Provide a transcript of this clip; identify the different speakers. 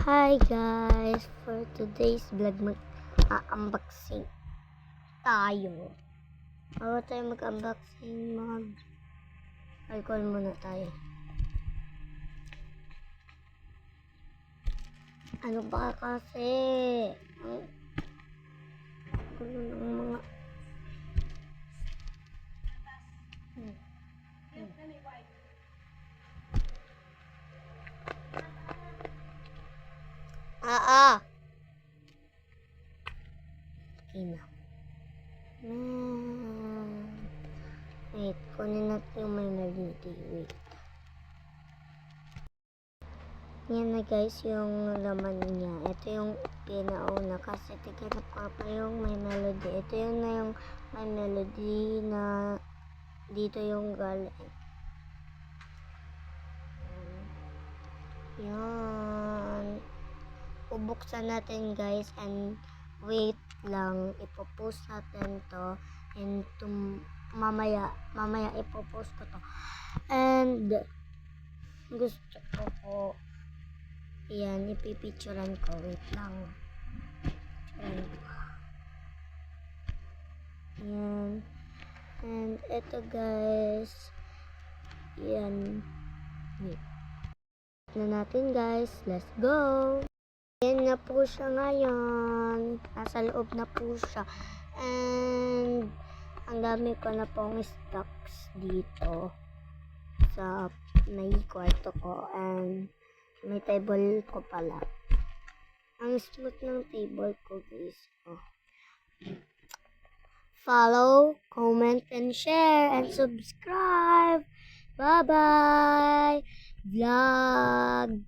Speaker 1: Hi guys! For today's vlog, mag-unboxing tayo. Bago tayo mag-unboxing, alcohol muna tayo. Ano ba kasi? Ang gulo ng mga... Okay na. Wait, kunin natin yung may naliti. Wait. Yan na guys, yung laman niya. Ito yung pinauna kasi tiganap ko pa yung may melody. Ito yun na yung may melody na dito yung galing. Yan. Bubuksan natin guys and wait lang. Ipopost natin to and mamaya ipopost ko to. And gusto ko po yan, ipipicturean ko. Wait lang. Yan. And eto guys. Yan. Wait. Na natin guys. Let's go. Yan na po siya ngayon. Nasa loob na po siya. And ang dami ko na pong stocks dito sa may kwarto ko. And may table ko pala. Ang smooth ng table ko guys. Oh. Follow, comment, and share, and subscribe. Bye-bye! Vlog!